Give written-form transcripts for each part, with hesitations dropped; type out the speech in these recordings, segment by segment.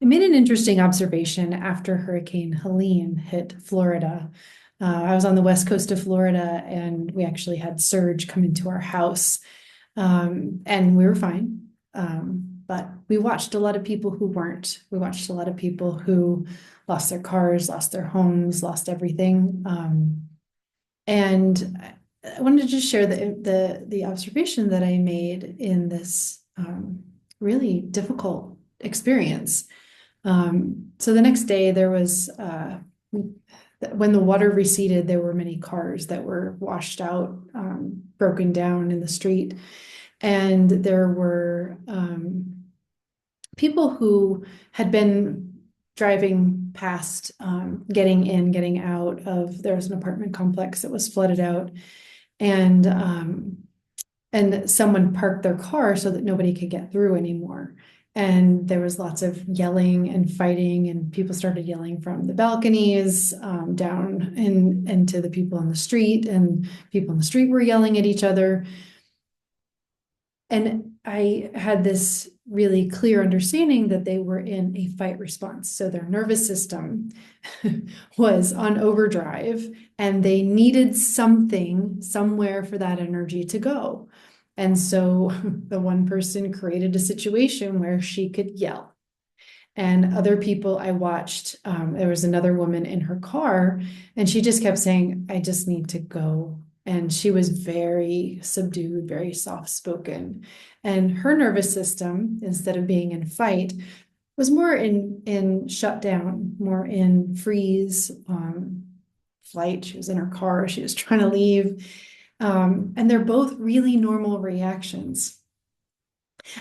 I made an interesting observation after Hurricane Helene hit Florida. I was on the west coast of Florida and we actually had surge come into our house, and we were fine. But we watched a lot of people who weren't. We watched a lot of people who lost their cars, lost their homes, lost everything. And I wanted to just share the observation that I made in this really difficult experience. So the next day there was, when the water receded, there were many cars that were washed out, broken down in the street. And there were people who had been driving past, getting in, getting out of, there was an apartment complex that was flooded out. And someone parked their car so that nobody could get through anymore. And there was lots of yelling and fighting, and people started yelling from the balconies, down into the people on the street, and people on the street were yelling at each other. And I had this really clear understanding that they were in a fight response. So their nervous system was on overdrive and they needed something somewhere for that energy to go. And so the one person created a situation where she could yell. And other people I watched, there was another woman in her car and she just kept saying, I just need to go. And she was very subdued, very soft spoken. And her nervous system, instead of being in fight, was more in shutdown, more in freeze, flight. She was in her car, she was trying to leave. And they're both really normal reactions.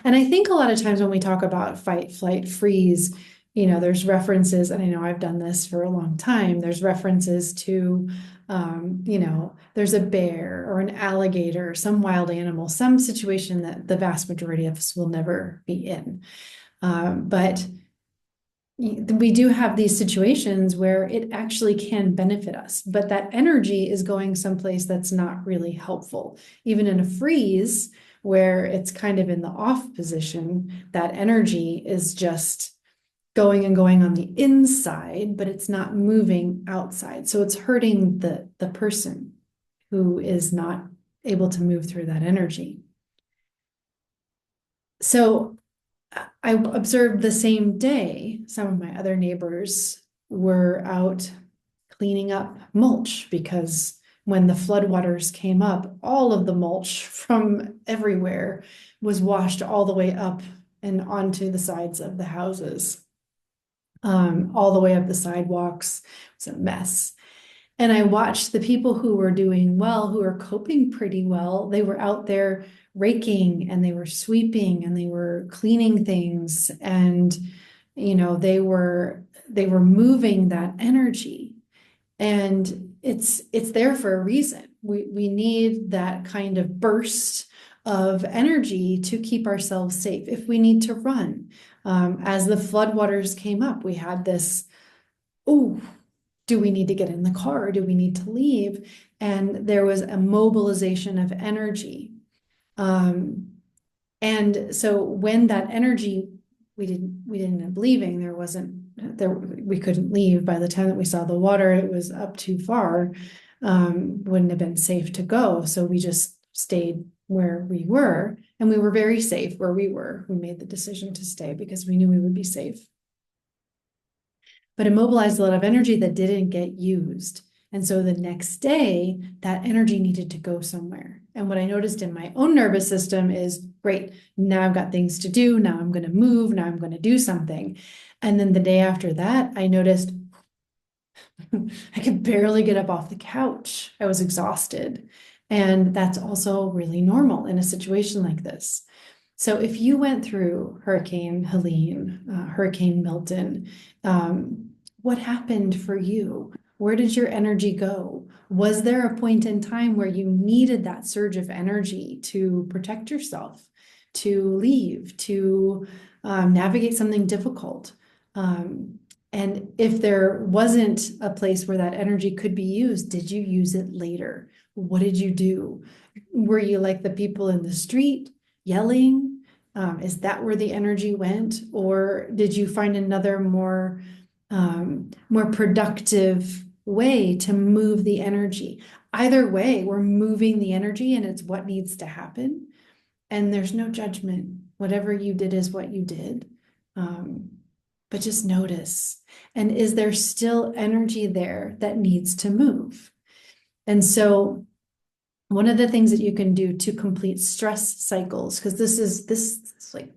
And I think a lot of times when we talk about fight, flight, freeze, there's references, and I know I've done this for a long time, there's references to, there's a bear or an alligator, some wild animal, some situation that the vast majority of us will never be in. But we do have these situations where it actually can benefit us, but that energy is going someplace that's not really helpful. Even in a freeze, where it's kind of in the off position, that energy is just going and going on the inside, but it's not moving outside. So it's hurting the person who is not able to move through that energy. So I observed the same day, some of my other neighbors were out cleaning up mulch because when the floodwaters came up, all of the mulch from everywhere was washed all the way up and onto the sides of the houses, all the way up the sidewalks. It was a mess. And I watched the people who were doing well, who were coping pretty well. They were out there raking and they were sweeping and they were cleaning things, and they were moving that energy. And it's there for a reason. We need that kind of burst of energy to keep ourselves safe. If we need to run, as the floodwaters came up, we had this, oh, do we need to get in the car? Do we need to leave? And there was a mobilization of energy. And so when that energy, we didn't end up leaving, we couldn't leave. By the time that we saw the water, it was up too far, wouldn't have been safe to go. So we just stayed where we were, and we were very safe where we were. We made the decision to stay because we knew we would be safe. But it mobilized a lot of energy that didn't get used. And so the next day, that energy needed to go somewhere. And what I noticed in my own nervous system is, great, now I've got things to do. Now I'm going to move. Now I'm going to do something. And then the day after that, I noticed I could barely get up off the couch. I was exhausted. And that's also really normal in a situation like this. So if you went through Hurricane Helene, Hurricane Milton, what happened for you? Where did your energy go? Was there a point in time where you needed that surge of energy to protect yourself, to leave, to navigate something difficult? And if there wasn't a place where that energy could be used, did you use it later? What did you do? Were you like the people in the street yelling? Is that where the energy went? Or did you find another more productive way to move the energy? Either way, we're moving the energy and it's what needs to happen. And there's no judgment. Whatever you did is what you did. But just notice. And is there still energy there that needs to move? And so one of the things that you can do to complete stress cycles, because this is like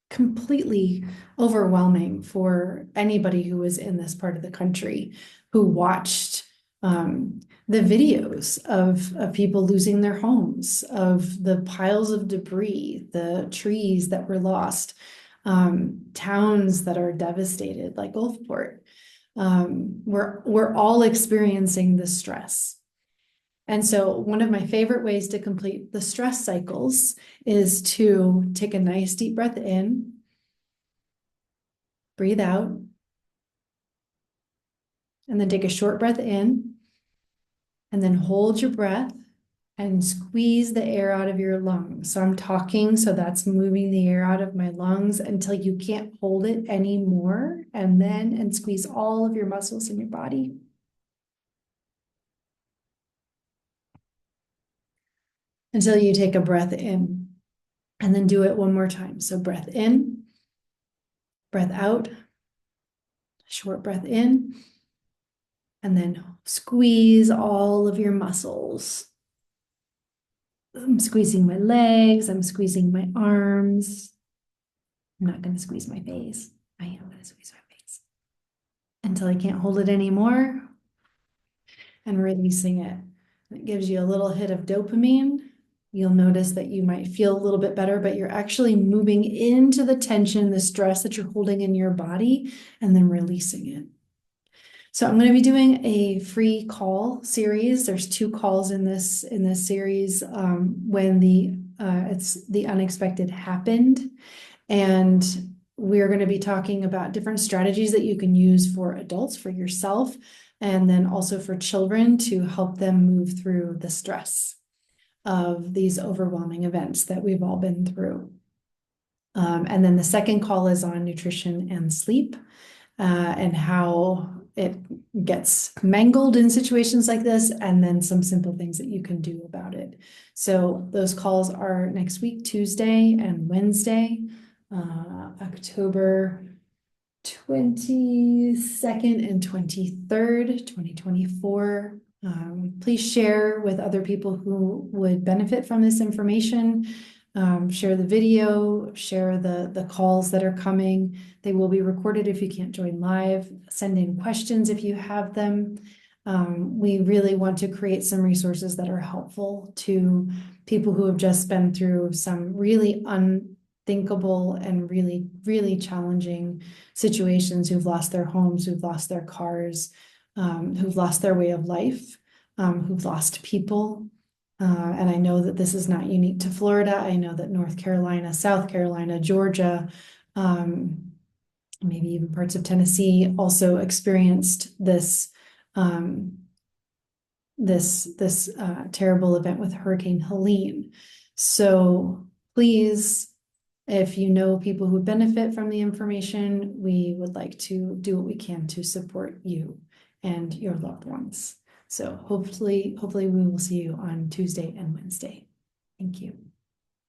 completely overwhelming for anybody who was in this part of the country who watched the videos of people losing their homes, of the piles of debris, the trees that were lost, towns that are devastated like Gulfport. We're all experiencing the stress. And so one of my favorite ways to complete the stress cycles is to take a nice deep breath in, breathe out, and then take a short breath in, and then hold your breath and squeeze the air out of your lungs. So I'm talking, so that's moving the air out of my lungs until you can't hold it anymore, and squeeze all of your muscles in your body. Until you take a breath in, and then do it one more time. So breath in, breath out, short breath in, and then squeeze all of your muscles. I'm squeezing my legs, I'm squeezing my arms. I'm not going to squeeze my face. I am going to squeeze my face until I can't hold it anymore, and releasing it. It gives you a little hit of dopamine. You'll notice that you might feel a little bit better, but you're actually moving into the tension, the stress that you're holding in your body, and then releasing it. So I'm going to be doing a free call series. There's 2 calls in this series when it's the unexpected happened. And we're going to be talking about different strategies that you can use for adults, for yourself, and then also for children to help them move through the stress of these overwhelming events that we've all been through. And then the second call is on nutrition and sleep, and how it gets mangled in situations like this, and then some simple things that you can do about it. So those calls are next week, Tuesday and Wednesday, October 22nd and 23rd, 2024. Please share with other people who would benefit from this information. Share the video, share the calls that are coming. They will be recorded if you can't join live. Send in questions if you have them. We really want to create some resources that are helpful to people who have just been through some really unthinkable and really, really challenging situations, who've lost their homes, who've lost their cars, who've lost their way of life, who've lost people. And I know that this is not unique to Florida. I know that North Carolina, South Carolina, Georgia, maybe even parts of Tennessee also experienced this terrible event with Hurricane Helene. So please, if you know people who benefit from the information, we would like to do what we can to support you and your loved ones. So hopefully we will see you on Tuesday and Wednesday. Thank you.